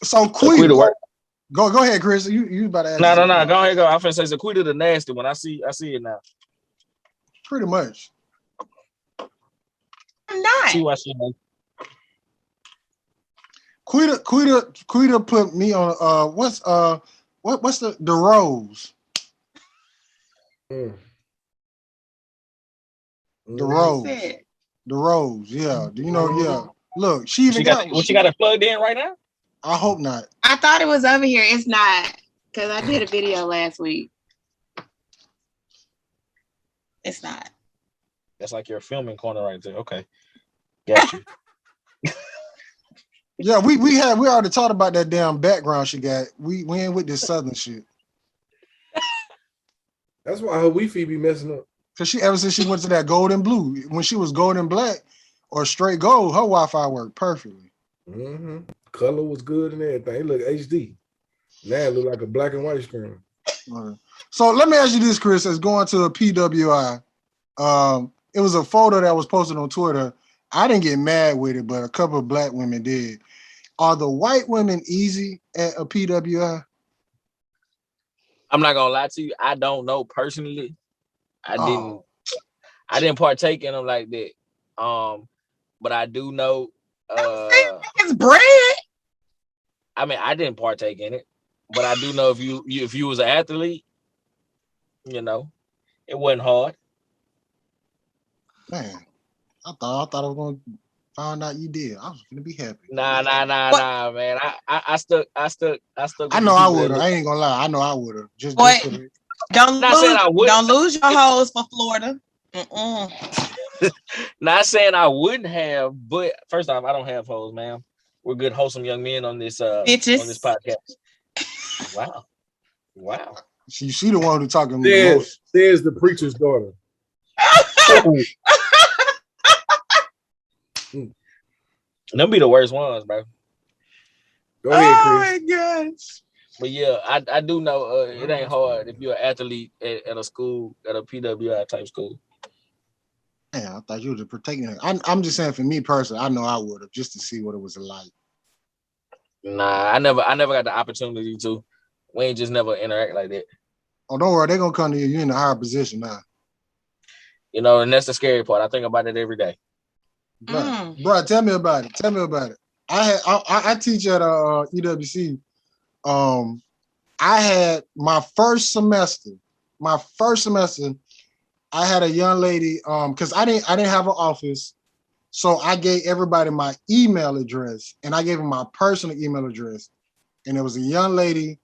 So Quita, go ahead, Chris. You about to ask? No. Go ahead, go. I'm finna say Quita the nasty one. I see it now. Pretty much. I'm not. See why she knows. Quita put me on what's the rose? Mm. The rose, yeah. Do you know? Yeah. Look, she even got it plugged in right now? I hope not. I thought it was over here. It's not, because I did a video last week. It's not. That's like your filming corner right there. Okay. Got you. Yeah, we already talked about that damn background she got. We ain't with this southern shit. That's why her Wi-Fi be messing up. Cause ever since she went to that gold and blue, when she was gold and black or straight gold, her Wi-Fi worked perfectly. Mm-hmm. Color was good and everything. It looked HD. Now it look like a black and white screen. So let me ask you this, Chris. As going to a PWI, it was a photo that was posted on Twitter. I didn't get mad with it, but a couple of black women did. Are the white women easy at a PWI? I'm not gonna lie to you. I don't know personally. I didn't partake in them like that. But I do know. It's bread. I mean, I didn't partake in it, but I do know if you was an athlete, you know, it wasn't hard. Man, I thought I was gonna find out you did. I was gonna be happy. Nah, man. I stuck. I know I would have. I ain't gonna lie. I know I would have. Just don't lose your hoes for Florida. Not saying I wouldn't have, but first off, I don't have hoes, man. We're good, wholesome young men on this podcast. Wow. She the one who talking most. There's the preacher's daughter. Them be the worst ones, bro. Go ahead, Chris. Oh my gosh. But yeah, I do know it ain't hard if you're an athlete at a school, at a PWI type school. Yeah, I thought you were protecting her. I'm just saying, for me personally, I know I would have, just to see what it was like. Nah, I never got the opportunity to. We ain't just never interact like that. Oh, don't worry, they're gonna come to you. You're in a higher position now. You know, and that's the scary part. I think about it every day. Bro, tell me about it. I teach at EWC. I had my first semester. I had a young lady, because I didn't have an office, so I gave everybody my email address, and I gave them my personal email address. And it was a young lady.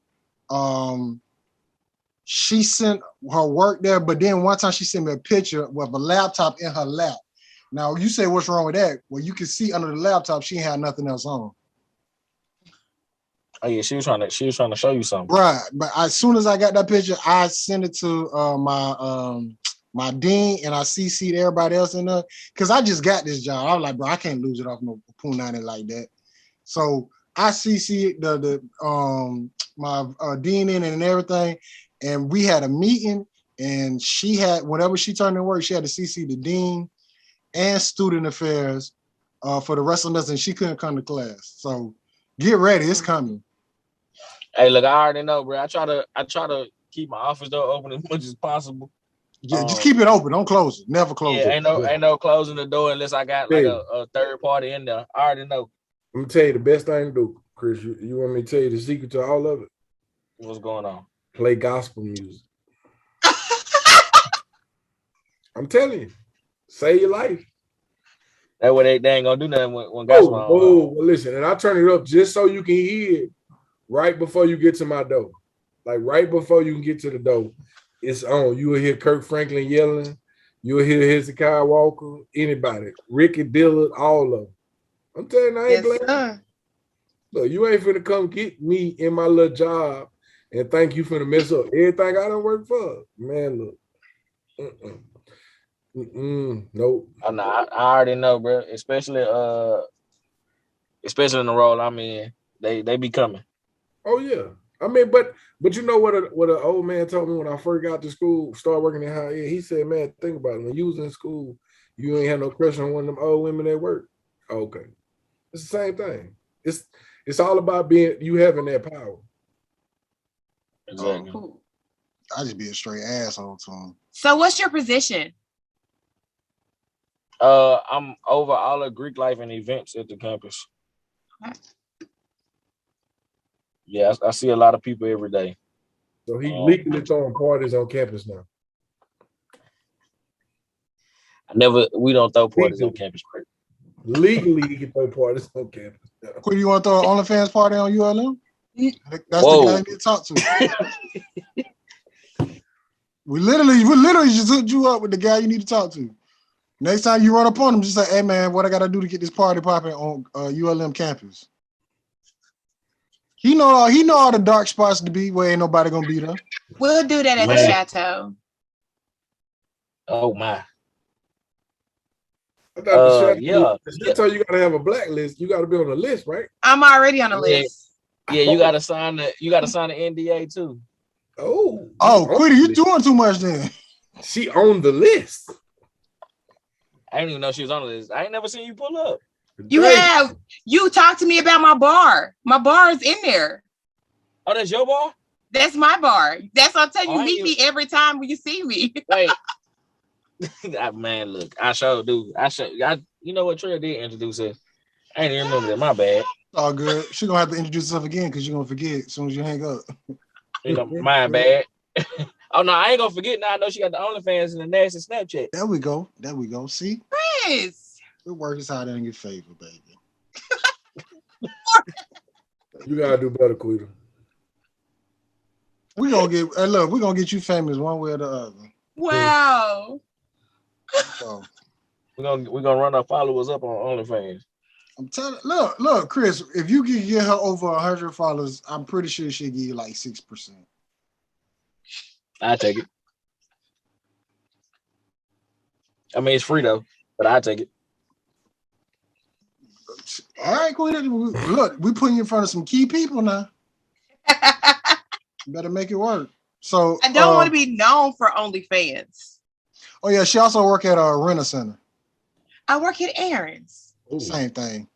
She sent her work there, but then one time she sent me a picture with a laptop in her lap. Now you say, what's wrong with that? Well, you can see under the laptop she had nothing else on. Oh yeah, she was trying to show you something. Right, but as soon as I got that picture, I sent it to my dean, and I CC'd everybody else in there, because I just got this job. I was like, bro, I can't lose it off no punani like that. So I CC'd my dean in and everything, and we had a meeting, and she had, whenever she turned in work, she had to CC the dean and student affairs for the rest of us, and she couldn't come to class. So get ready, it's coming. Hey, look, I already know, bro. I try to keep my office door open as much as possible. Yeah, just keep it open. Don't close it. Never close it. Ain't no closing the door unless I got like a third party in there. I already know. I'm gonna tell you the best thing to do, Chris. You want me to tell you the secret to all of it? What's going on? Play gospel music. I'm telling you, save your life. That way they ain't gonna do nothing when gospel on. Well, listen, and I turn it up just so you can hear it right before you get to my door. Like right before you can get to the door, it's on. You will hear Kirk Franklin yelling. You will hear Hezekiah Walker, anybody, Ricky Dillard, all of them. I'm telling you, I ain't playing. Look, you ain't finna come get me in my little job and think you finna mess up everything I done work for. Man, look. Nope. I know. I already know, bro. Especially in the role I'm in, they be coming. Oh yeah. I mean, but you know what an old man told me when I first got to school, started working in higher ed. He said, "Man, think about it. When you was in school, you ain't had no crush on one of them old women at work." Okay, it's the same thing. It's all about you having that power. Exactly. Cool. I just be a straight asshole to him. So what's your position? I'm over all of Greek life and events at the campus. Yeah, I see a lot of people every day. So he legally throwing parties on campus now. We don't throw parties on campus. Legally, you can throw parties on campus. Quit, you want to throw an OnlyFans party on ULM? That's Whoa. the guy you need to talk to. we literally just hooked you up with the guy you need to talk to. Next time you run up on him, just say, "Hey man, what I gotta do to get this party popping on ULM campus?" He know all the dark spots to be where ain't nobody gonna be there. We'll do that at the chateau. Oh my. I thought yeah. That's how you gotta have a blacklist. You gotta be on the list, right? I'm already on the list. Yeah, you gotta sign the NDA too. Oh, Quitty, you doing too much then. She on the list. I didn't even know she was on the list. I ain't never seen you pull up. You talked to me about my bar. My bar is in there. Oh, that's your bar? That's my bar. That's what I'm telling you. Meet me every time when you see me. Wait. Man, look, I sure do. You know what Trey did introduce us. I ain't even remember that. My bad. All good. She gonna have to introduce herself again because you're gonna forget as soon as you hang up. You know, my bad. Oh no, I ain't gonna forget now. I know she got the OnlyFans and the nasty Snapchat. There we go. See? Chris. It works out in your favor, baby. You gotta do better, Quita. We're gonna get you famous one way or the other. Wow. So we're gonna run our followers up on OnlyFans. I'm telling look, Chris, if you can get her over 100 followers, I'm pretty sure she'll give you like 6%. I take it. I mean, it's free though, but I take it. All right, Quita. Look, we putting you in front of some key people now. Better make it work. So I don't want to be known for OnlyFans. Oh yeah, she also work at a renter center. I work at Aaron's. Same thing.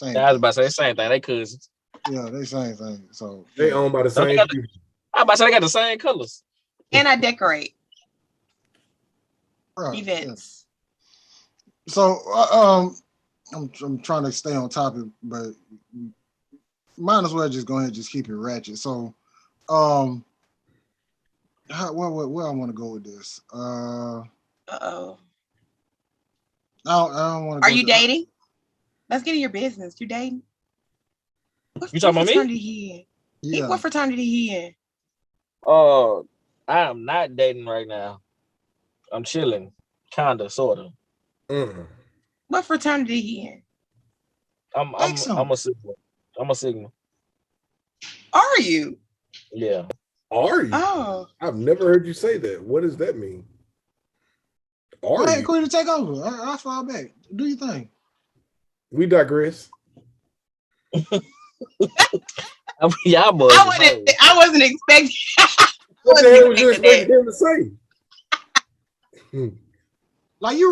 Yeah, I was about to say same thing. They cousins. Yeah, they same thing. So they owned by the same people. I was about to say they got the same colors. And I decorate right, events. Yeah. So I'm trying to stay on topic, but might as well just go ahead and just keep it ratchet. So where I want to go with this? Uh-oh. I don't want to. Are you dating? Let's get in your business. You dating? You talking about me? He in? Yeah. What fraternity he in? I am not dating right now. I'm chilling, kinda, sorta. What fraternity he in? I'm a Sigma. I'm a Sigma. Are you? Yeah. Are you? Oh. I've never heard you say that. What does that mean? Go ahead, Queen, to take over. I'll fall back. Do your thing. We digress. Y'all boys. I wasn't expecting. What the hell was you expecting him to say? Like you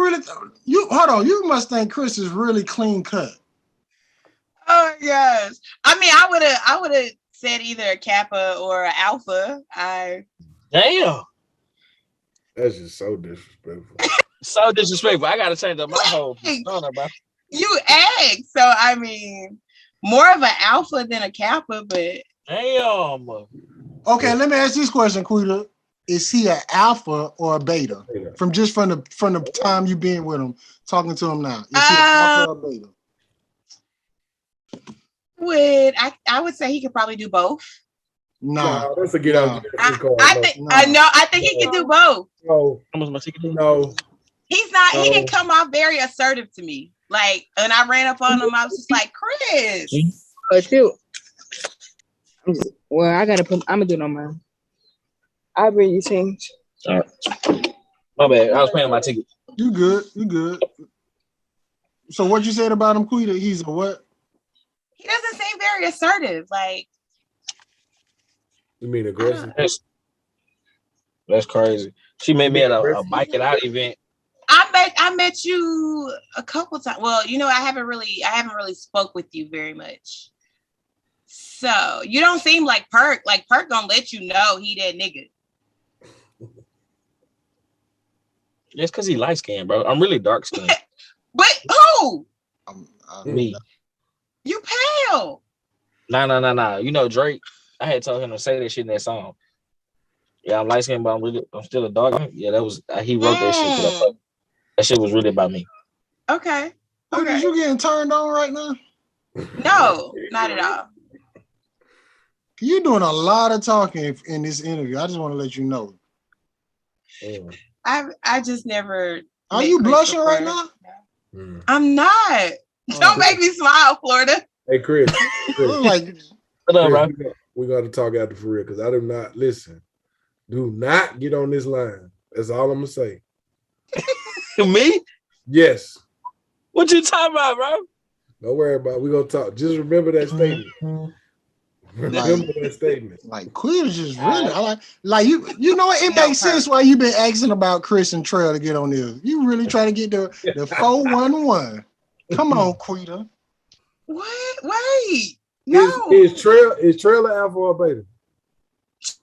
hold on. You must think Chris is really clean cut. Oh my gosh! I mean, I would have said either a Kappa or an Alpha. Damn. That's just so disrespectful. So disrespectful. I gotta change up my whole persona, bro. You asked, so I mean, more of an Alpha than a Kappa, but damn. Okay, let me ask this question, Quita. Is he an alpha or a beta? From the time you been with him, talking to him now. Is he an alpha or a beta? I would say he could probably do both. No, that's a get out. I think he can do both. No. He's not. He didn't come off very assertive to me. Like, and I ran up on him. I was just like, Chris. Well, I'm gonna do it on mine. I'll bring you change. All right. My bad. I was paying my ticket. You good. So what you said about him, Quita? He's a what? He doesn't seem very assertive. Like, You mean aggressive? That's crazy. She met me at a bike it out event. I met you a couple times. Well, you know, I haven't really spoke with you very much. So you don't seem like Perk. Like Perk gonna let you know he that nigga. Just because he light skinned, bro. I'm really dark skinned. But who? Me. You pale. Nah. You know Drake. I had told him to say that shit in that song. Yeah, I'm light skinned, but I'm still a dog. Yeah, that was he wrote that shit. That shit was really about me. Okay. Quita, you getting turned on right now? No, not at all. You're doing a lot of talking in this interview. I just want to let you know. I just never. Are you blushing right now? I'm not. Don't make me smile, Florida. Hey, Chris. Like, what up, bro? We got to talk after for real because I do not listen. Do not get on this line. That's all I'm gonna say. Me? Yes. What you talking about, bro? Don't worry about it. We're gonna talk. Just remember that statement. Remember that statement. Like Quita's just really like you know what? It makes sense why you've been asking about Chris and Trail to get on this. You really trying to get the 411. Come on, Quita. What? Wait. No. Is Trail an alpha or beta?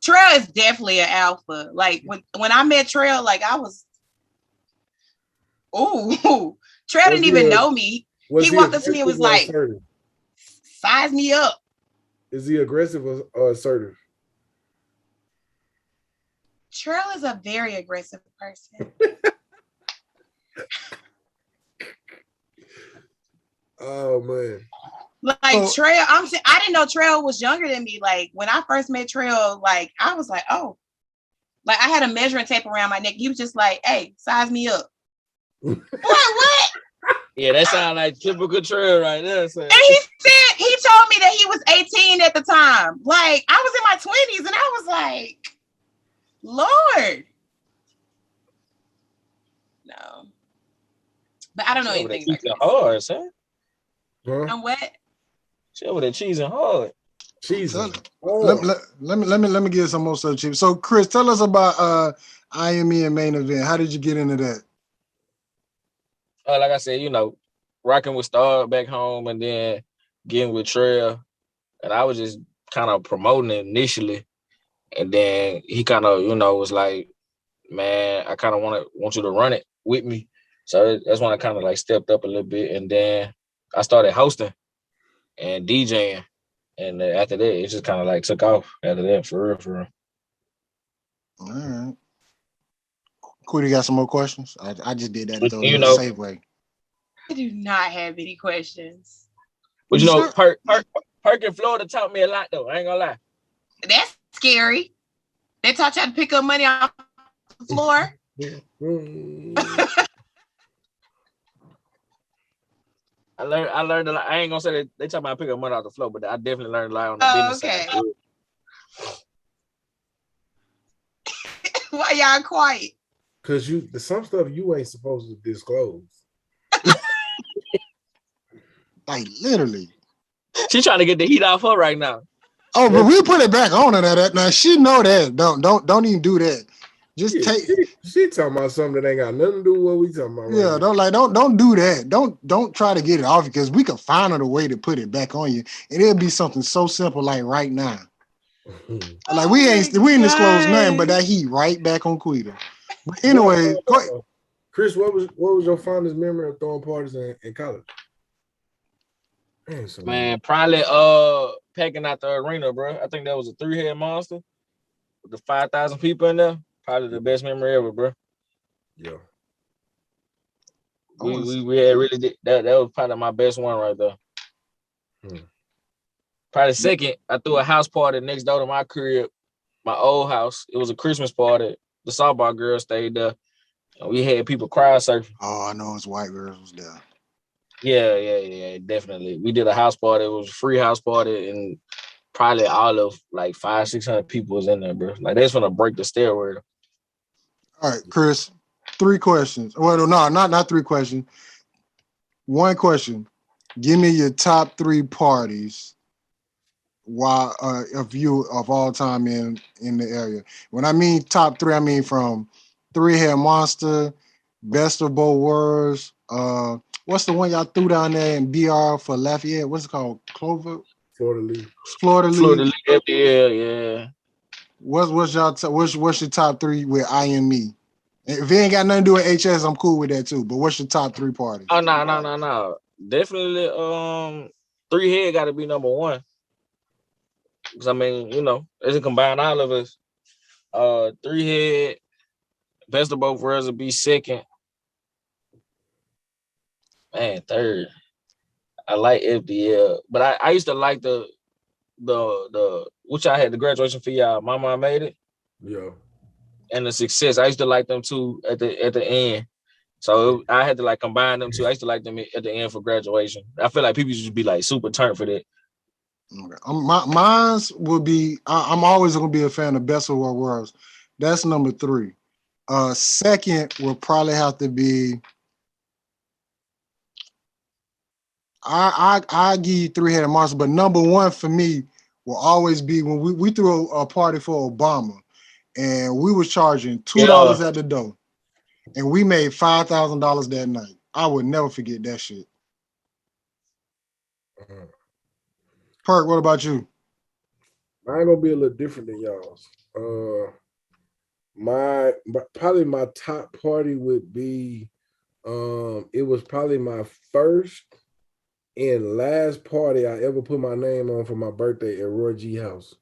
Trail is definitely an alpha. Like when I met Trail, like I was Trail didn't even know me. He walked up to me and was like, assertive? Size me up. Is he aggressive or assertive? Trail is a very aggressive person. Oh man. Like Trail, I didn't know Trail was younger than me. Like when I first met Trail, like I was like, oh, like I had a measuring tape around my neck. He was just like, hey, size me up. What? Yeah, that sounds like typical Trail right there. So. And he told me that he was 18 at the time. Like I was in my 20s and I was like, Lord. No. But I don't know anything about that. Hard, son. On what? She over there cheesing hard. Cheesing. Let me get some more stuff, Chief. So Chris, tell us about IAMME main event. How did you get into that? Like I said, you know, rocking with Star back home and then getting with Trail. And I was just kind of promoting it initially. And then he kind of, you know, was like, man, I kind of want you to run it with me. So that's when I kind of like stepped up a little bit. And then I started hosting and DJing. And after that, it just kind of like took off after that, for real. All right. Quita, got some more questions? I just did that to throw you a know, safe way. I do not have any questions. But you know, Perk in Florida taught me a lot, though. I ain't gonna lie. That's scary. They taught you how to pick up money off the floor. I learned a lot. I ain't gonna say that they taught me how to pick up money off the floor, but I definitely learned a lot on the business side. Why y'all quiet? Because some stuff you ain't supposed to disclose. Like literally. She trying to get the heat off her right now. Oh, but we put it back on her that. Now she know that. Don't even do that. Just take. She talking about something that ain't got nothing to do with what we talking about. Yeah, don't do that. Don't try to get it off because we can find a way to put it back on you, and it'll be something so simple like right now. Like we ain't disclosed nothing, but that heat right back on Quita. But anyway, Chris, what was your fondest memory of throwing parties in college? Man, probably packing out the arena, bro. I think that was a 3-head monster with the 5,000 people in there. Probably the best memory ever, bro. Yeah. We had really did that was probably my best one right there. Probably second, I threw a house party next door to my crib, my old house. It was a Christmas party. The softball girls stayed there. And we had people crowd surfing. Oh, I know it's white girls was there. Yeah, definitely. We did a house party. It was a free house party, and probably all of like 500-600 people was in there, bro. Like they just want to break the stairway. All right, Chris. 3 questions. Well, no, not 3 questions. 1 question. Give me your top 3 parties while of all time in the area. When I mean top 3, I mean from Three Head Monster, Best of Both Worlds. What's the one y'all threw down there in BR for Lafayette? What's it called? Clover? Florida League. Florida Florida League. League, yeah. What's your top 3 with IAMME? If it ain't got nothing to do with HS, I'm cool with that too. But what's your top 3 parties? Oh no. Definitely, 3 Head got to be number 1. Because I mean, it's a combine all of us. 3 Head, Best of Both Worlds will be 2nd. Man, 3rd. I like FDL, but I used to like the which I had the graduation for y'all. Mama, I made it. Yeah. And the Success. I used to like them too at the end. So I had to like combine them two. I used to like them at the end for graduation. I feel like people should be like super turned for that. Okay. Mine's would be. I'm always gonna be a fan of Best of Both Worlds. That's number 3. Second will probably have to be. I give you Three Headed Monster, but number 1 for me will always be when we threw a party for Obama, and we was charging $2 at the door, and we made $5,000 that night. I would never forget that shit. Perk, what about you? Mine gonna be a little different than y'all's. Probably my top party would be. It was probably my first and last party I ever put my name on for my birthday at Roy G House.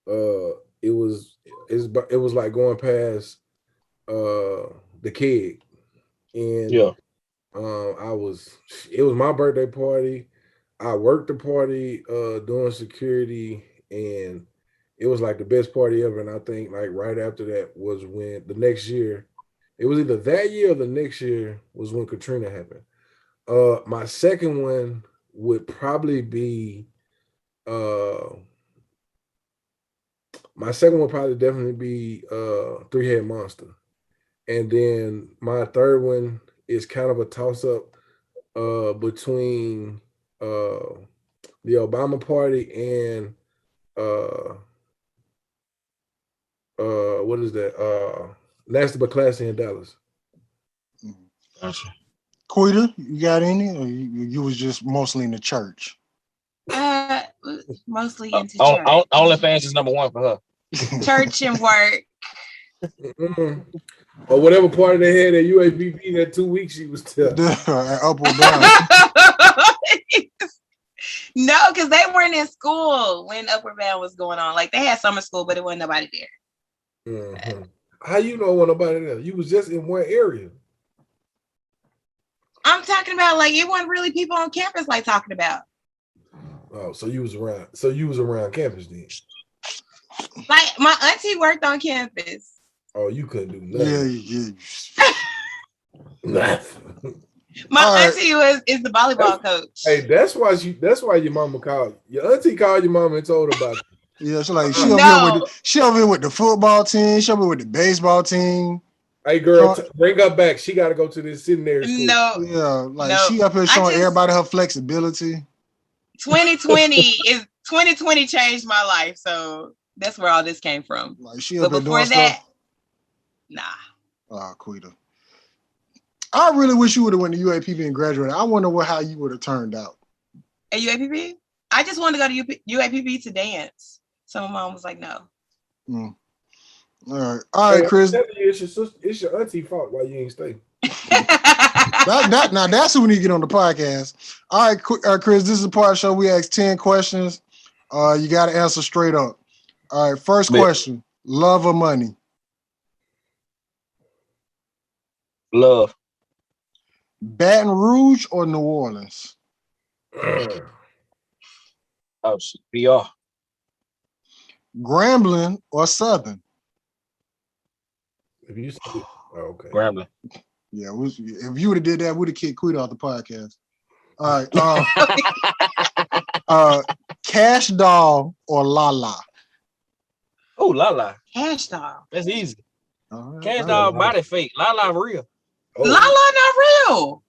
It was like going past the keg, and it was my birthday party. I worked the party doing security, and it was like the best party ever. And I think like right after that was when the next year, it was either that year or the next year was when Katrina happened. My second one would probably be definitely be Three Head Monster. And then my third one is kind of a toss-up between the Obama party and what is that? Nasty but Classy in Dallas. Gotcha. Quita, you got any, or you was just mostly in the church? Mostly into church. OnlyFans is number 1 for her. Church and work. Or whatever party they had at UAPB that 2 weeks she was still up or down. No, because they weren't in school when Upward Bound was going on. Like they had summer school, but it wasn't nobody there. Mm-hmm. How you know when nobody there? You was just in one area. I'm talking about like it wasn't really people on campus like talking about. Oh, so you was around. So you was around campus then. Like my auntie worked on campus. Oh, you couldn't do nothing. Yeah. Nothing. My auntie is the volleyball coach. Hey, that's why your mama called. Your auntie called your mama and told her about it. Yeah, so like she over here with the football team, she over here with the baseball team. Hey girl, bring her back. She got to go to this seminary school. No, yeah, like she up here showing everybody her flexibility. 2020 changed my life, so that's where all this came from. Like she but up here before doing that, stuff. Nah. Quita. I really wish you would have went to UAPB and graduated. I wonder how you would have turned out. At UAPB? I just wanted to go to UAPB to dance. So my mom was like, no. All right, Chris. It's your auntie fault why you ain't stay. Now that's who we need to get on the podcast. All right, Chris, this is a part of the show. We ask 10 questions. You got to answer straight up. All right, first question. Love or money? Love. Baton Rouge or New Orleans? Oh, shit. BR. Grambling or Southern? If you say, okay. Grambling. Yeah, if you would have did that, we'd have kicked Quita off the podcast. All right. Cash Doll or Lala? Oh, Lala. Cash Doll. That's easy. All Cash right. Doll body fake. Lala real. Oh. Lala not real.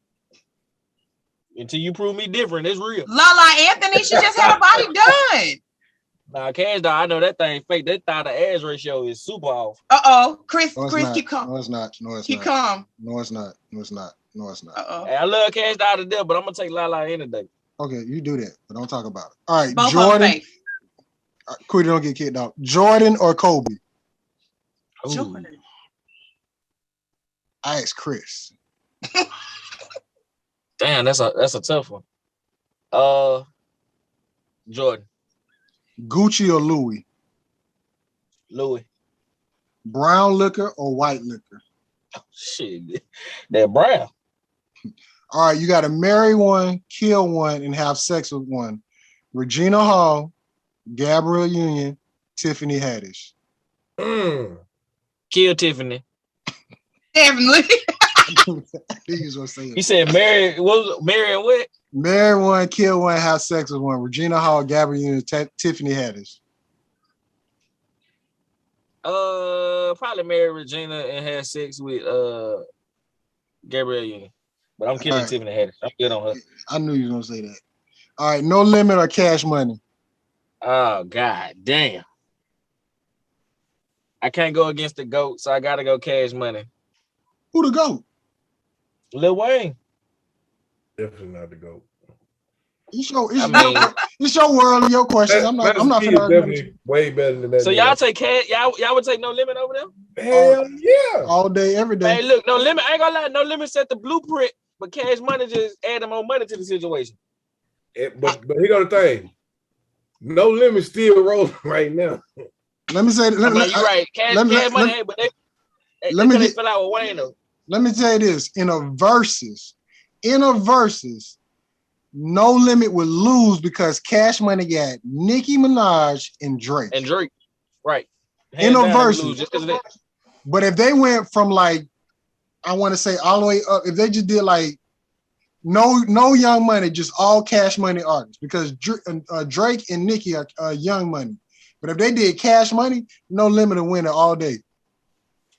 Until you prove me different, it's real. Lala Anthony, she just had a body done. Nah, Cash Doll, I know that thing fake. That thigh to ass ratio is super off. Chris, No, it's Chris, not. keep calm. No, it's not. No, it's Keep not. calm. No, it's not. No, it's not. No, it's not. Hey, I love Cash Doll to death, but I'm gonna take Lala any day. Okay, you do that, but don't talk about it. All right, Both Jordan. of them fake. Quita don't get kicked out. Jordan or Kobe? Ooh. Jordan. I asked Chris. Damn, that's a tough one. Jordan. Gucci or Louis? Louis. Brown liquor or white liquor? Shit. That brown. All right, you got to marry one, kill one, and have sex with one. Regina Hall, Gabrielle Union, Tiffany Haddish. Kill Tiffany. Definitely. He said marry and what? Marry one, kill one, have sex with one. Regina Hall, Gabrielle Union, Tiffany Haddish. Probably marry Regina and have sex with Gabrielle Union. But I'm killing Tiffany Haddish. I'm good on her. I knew you was gonna say that. All right, No Limit or Cash Money? Oh god damn. I can't go against the GOAT, so I gotta go Cash Money. Who the GOAT? Lil Wayne. Definitely not the GOAT. It's your world and your questions. I'm not definitely way better than that. So y'all take Cash, y'all would take No Limit over them? Hell yeah. All day, every day. Hey, look, No Limit, I ain't gonna lie, No Limit set the blueprint, but Cash Money just added more money to the situation. But here go the thing. No Limit still rolling right now. Let me say, you're right. Cash Money, but they fell out with Wayne though. Let me tell you this: in a versus, No Limit would lose because Cash Money got Nicki Minaj and Drake. Right? In a versus, but if they went from like, I want to say all the way up, if they just did like no Young Money, just all Cash Money artists, because Drake and Nicki are Young Money. But if they did Cash Money, No Limit will win it all day.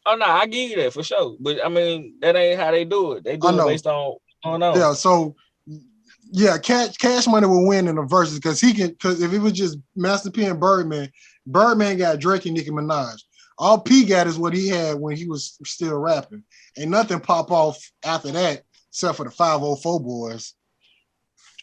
Oh no, I give you that for sure. But I mean, that ain't how they do it. They do it based on Yeah, so yeah, Cash Money will win in the verses because if it was just Master P and Birdman got Drake and Nicki Minaj. All P got is what he had when he was still rapping. Ain't nothing pop off after that except for the 504 boys.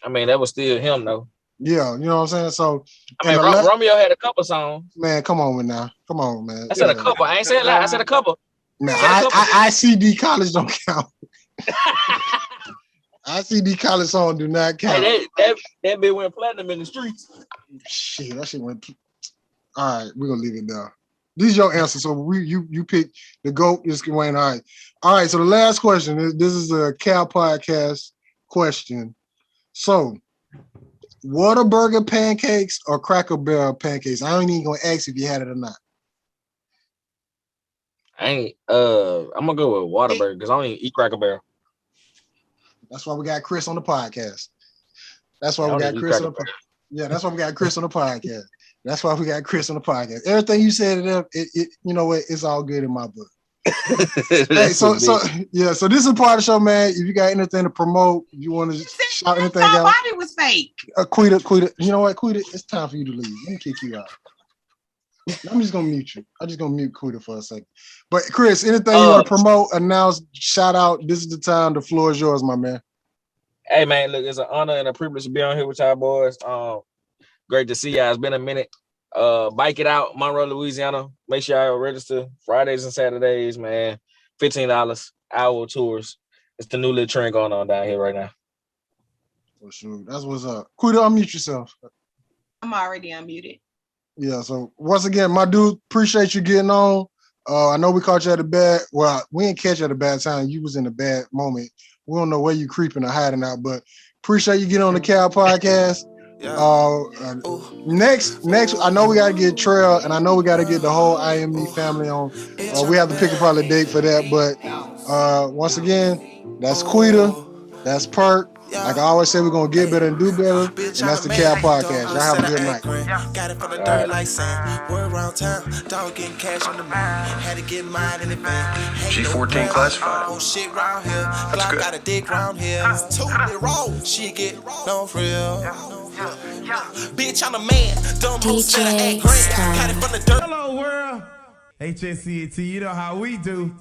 I mean, that was still him though. Yeah, you know what I'm saying? So I mean, Romeo had a couple songs. Man, come on now. Come on, man. I said a couple. I ain't saying a lot. I said a couple. Man, ICD College don't count. ICD College song do not count. Hey, that bit went platinum in the streets. Shit, that shit went. All right, we're gonna leave it there. These your answers. So you pick the GOAT is Wayne. All right. So the last question. This is a Cal Podcast question. So, Whataburger pancakes or Cracker Barrel pancakes? I ain't even gonna ask if you had it or not. I'm gonna go with Whataburger because I don't even eat Cracker Barrel. That's why we got Chris on the podcast. That's why we got Chris on the podcast. Yeah, that's why we got Chris on the podcast. That's why we got Chris on the podcast. Everything you said, it you know what? It's all good in my book. Hey, so this is part of the show, man. If you got anything to promote, if you want to shout anything out. My body was fake. Quita. You know what, Quita? It's time for you to leave. Let me kick you out. I'm just gonna mute you. I'm just gonna mute Quita for a second. But Chris, anything you want to promote, announce, shout out? This is the time. The floor is yours, my man. Hey man, look, it's an honor and a privilege to be on here with y'all boys. Great to see y'all. It's been a minute. Bike It Out, Monroe, Louisiana. Make sure y'all register Fridays and Saturdays, man. $15 hour tours. It's the new little trend going on down here right now. For sure. That's what's up. Quita, unmute yourself. I'm already unmuted. Yeah, so once again, my dude, appreciate you getting on. I know we caught you at a bad, well, we didn't catch you at a bad time. You was in a bad moment. We don't know where you creeping or hiding out, but appreciate you getting on the Cal Podcast. Next, I know we got to get Trail, and I know we got to get the whole IAMME family on. We have to pick a probably date for that, but once again, that's Quita, that's Perk, Like I always say, we're gonna get better and do better, and that's the Cal Podcast. Y'all have a good night. Got it from the dirt like sand. We're around town, dog getting cash on the man. Had to get mine in the van. G14 classified. Oh shit round here. That's good. Got a dick round here. It's totally wrong. She get no real. Bitch, I'm a man. Dumb host that I act grand. Got it from the dirt. Hello world. HSCT, you know how we do.